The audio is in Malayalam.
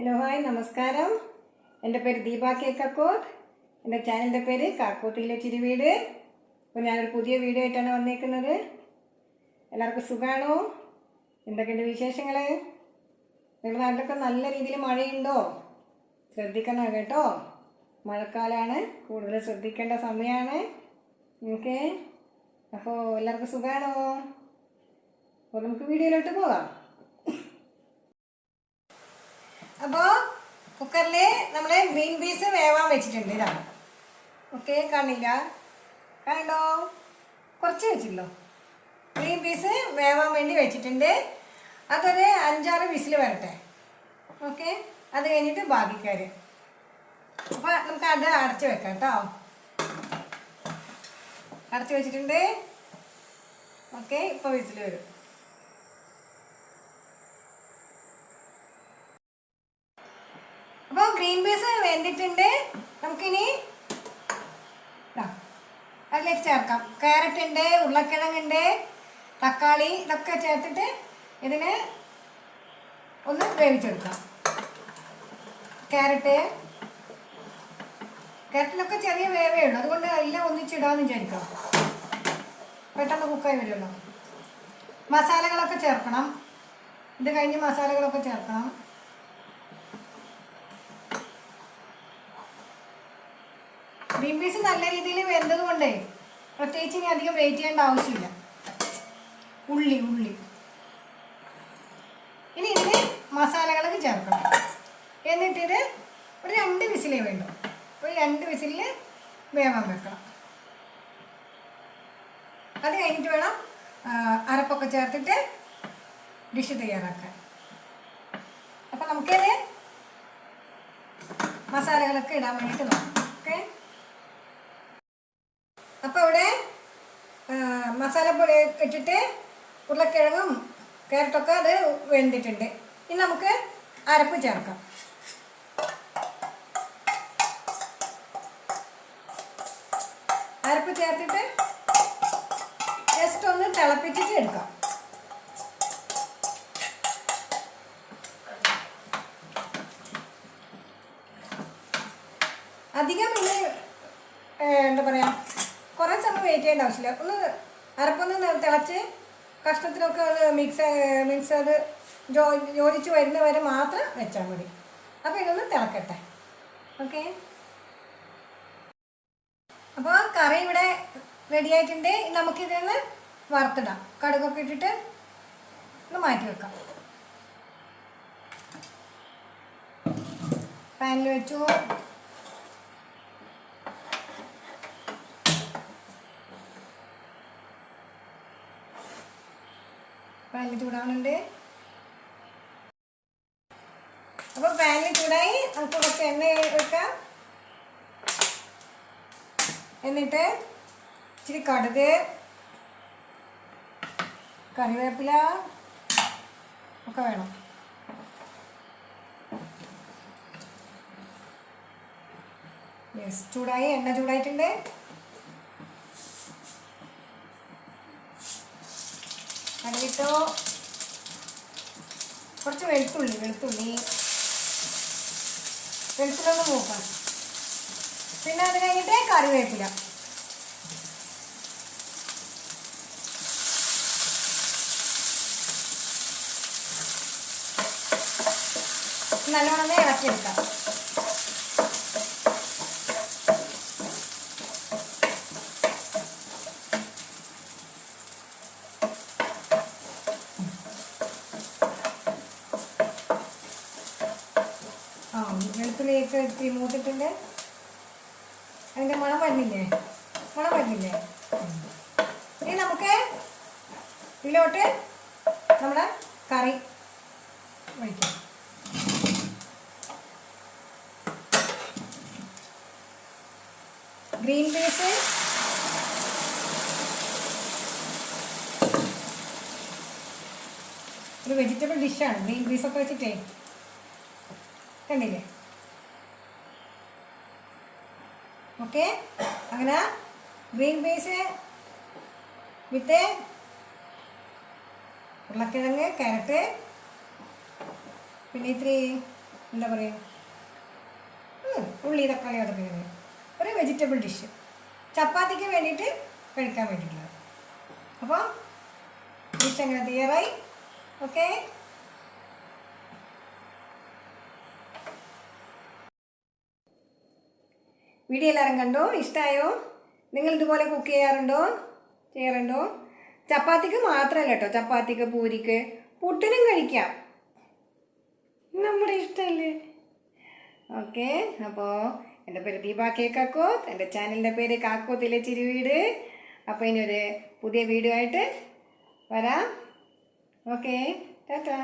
ഹലോ ഹായ് നമസ്കാരം. എൻ്റെ പേര് ദീപ കെ കക്കോത്ത്. എൻ്റെ ചാനലിൻ്റെ പേര് കാക്കോത്തിലെ ചിരിവീട്. അപ്പോൾ ഞാനൊരു പുതിയ വീഡിയോ ആയിട്ടാണ് വന്നേക്കുന്നത്. എല്ലാവർക്കും സുഖമാണോ? എന്തൊക്കെയുണ്ട് വിശേഷങ്ങൾ? നിങ്ങളുടെ നാട്ടിലൊക്കെ നല്ല രീതിയിൽ മഴയുണ്ടോ? ശ്രദ്ധിക്കണം കേട്ടോ. മഴക്കാലമാണ്, കൂടുതൽ ശ്രദ്ധിക്കേണ്ട സമയമാണ്. ഓക്കെ, അപ്പോൾ എല്ലാവർക്കും സുഖമാണോ? അപ്പോൾ നമുക്ക് വീഡിയോയിലോട്ട് പോകാം. അപ്പോൾ കുക്കറിൽ നമ്മൾ ഗ്രീൻ പീസ് വേവാൻ വെച്ചിട്ടുണ്ട്. ഇതാണ്. ഓക്കെ, കാണില്ല, കണ്ടോ? കുറച്ച് വെച്ചിട്ടുള്ളൂ. ഗ്രീൻ പീസ് വേവാൻ വേണ്ടി വെച്ചിട്ടുണ്ട്. അതൊരു 5-6 വിസിൽ വരട്ടെ. ഓക്കെ, അത് കഴിഞ്ഞിട്ട് ബാക്കിക്കാർ. അപ്പോൾ നമുക്ക് അത് അടച്ച് വെക്കാം കേട്ടോ. അടച്ച് വെച്ചിട്ടുണ്ട്. ഓക്കെ, ഇപ്പോൾ വിസിൽ വരും. അപ്പോൾ ഗ്രീൻ പീസ് വെന്തിട്ടുണ്ട്. നമുക്കിനി അതിലേക്ക് ചേർക്കാം. ക്യാരറ്റ് ഉണ്ട്, ഉരുളക്കിഴങ്ങുണ്ട്, തക്കാളി, ഇതൊക്കെ ചേർത്തിട്ട് ഇതിനെ ഒന്ന് വേവിച്ചെടുക്കാം. ക്യാരറ്റിലൊക്കെ ചെറിയ വേവേ ഉള്ളൂ, അതുകൊണ്ട് എല്ലാം ഒന്നിച്ചിടാമെന്ന് വിചാരിക്കാം. പെട്ടെന്ന് കുക്കായി വരുമല്ലോ. മസാലകളൊക്കെ ചേർക്കണം. ഇത് കഴിഞ്ഞ് മസാലകളൊക്കെ ചേർക്കണം. ഗ്രീൻ പീസ് നല്ല രീതിയിൽ വെന്തത് കൊണ്ടേ പ്രത്യേകിച്ച് ഇനി അധികം വെയിറ്റ് ചെയ്യേണ്ട ആവശ്യമില്ല. ഉള്ളി ഇനി ഇതിന് മസാലകളൊക്കെ ചേർക്കണം. എന്നിട്ടിത് ഒരു 2 വിസിലേ വേണ്ടു. ഒരു 2 വിസിലിൽ വേവാൻ വെക്കണം. അത് കഴിഞ്ഞിട്ട് വേണം അരപ്പൊക്കെ ചേർത്തിട്ട് ഡിഷ് തയ്യാറാക്കാൻ. അപ്പം നമുക്കത് മസാലകളൊക്കെ ഇടാൻ വേണ്ടിയിട്ട് നോക്കാം. ഓക്കെ, അപ്പോൾ ഇവിടെ മസാലപ്പൊടി ഇട്ടിട്ട് ഉരുളക്കിഴങ്ങും ക്യാരറ്റൊക്കെ അത് വെന്തിട്ടുണ്ട്. ഇനി നമുക്ക് അരപ്പ് ചേർക്കാം. അരപ്പ് ചേർത്തിട്ട് ജസ്റ്റ് ഒന്ന് തിളപ്പിച്ചിട്ട് എടുക്കാം. അധികം ഇനി എന്താ പറയുക, കുറേ സമയം വെയിറ്റ് ചെയ്യേണ്ട ആവശ്യമില്ല. ഒന്ന് അരപ്പൊന്ന് തിളച്ച് കഷ്ണത്തിനൊക്കെ അത് മിക്സ് അത് യോജിച്ച് വരുന്ന വരെ മാത്രം വെച്ചാൽ മതി. അപ്പോൾ ഇതൊന്ന് തിളക്കട്ടെ. ഓക്കെ, അപ്പോൾ കറി ഇവിടെ റെഡി ആയിട്ടുണ്ട്. നമുക്കിതൊന്ന് വറുത്തിടാം. കടുകൊക്കെ ഇട്ടിട്ട് ഒന്ന് മാറ്റി വെക്കാം. പാനിൽ വെച്ചു. പാനിൽ ചൂടാവുന്നുണ്ട്. അപ്പോൾ പാനിൽ ചൂടായി, നമുക്ക് കുറച്ച് എണ്ണ വെക്കാം. എന്നിട്ട് ഇച്ചിരി കടുക്, കറിവേപ്പില ഒക്കെ വേണം. ചൂടായി, എണ്ണ ചൂടായിട്ടുണ്ട്. കടുകിട്ടോ, കുറച്ച് വെളുത്തുള്ളി ഒന്ന് മൂക്കണം. പിന്നെ അത് കഴിഞ്ഞിട്ട് കറിവേപ്പില. നല്ലോണം ഇളക്കിയെടുക്കാം. വെളുത്തുള്ളിയൊക്കെ ഇത്തിരി മൂത്തിട്ടുണ്ട്. അതിൻ്റെ മണം വരുന്നില്ലേ? ഇനി നമുക്ക് ഇതിലോട്ട് നമ്മുടെ കറി ഒഴിക്കാം. ഗ്രീൻ പീസ് ഒരു വെജിറ്റബിൾ ഡിഷാണ്. ഗ്രീൻ പീസൊക്കെ വെച്ചിട്ടേ കണ്ടില്ലേ? ഓക്കെ, അങ്ങനെ ഗ്രീൻ പീസ് വിത്ത് ഉരുളക്കിഴങ്ങ്, ക്യാരറ്റ്, പിന്നെ ഇത്തിരി എന്താ പറയുക, ഉള്ളി തക്കാളി അതൊക്കെ ഒരു വെജിറ്റബിൾ ഡിഷ് ചപ്പാത്തിക്ക് വേണ്ടിയിട്ട് കഴിക്കാൻ വേണ്ടിയിട്ടുള്ളത്. അപ്പോൾ ഡിഷ് എങ്ങനെ തയ്യാറായി? ഓക്കെ, വീഡിയോ എല്ലാവരും കണ്ടോ? ഇഷ്ടമായോ? നിങ്ങൾ ഇതുപോലെ കുക്ക് ചെയ്യാറുണ്ടോ? ചപ്പാത്തിക്ക് മാത്രമല്ല കേട്ടോ, ചപ്പാത്തിക്ക്, പൂരിക്ക്, പുട്ടിനും കഴിക്കാം, നമ്മുടെ ഇഷ്ടമല്ലേ. ഓക്കെ, അപ്പോൾ എൻ്റെ പേര് ദീപ കെ കാക്കോത്ത്, എൻ്റെ ചാനലിൻ്റെ പേര് കാക്കോത്തിലെ ചിരിവീട്. അപ്പോൾ ഇനി ഒരു പുതിയ വീഡിയോ ആയിട്ട് വരാം. ഓക്കെ, ടാറ്റാ.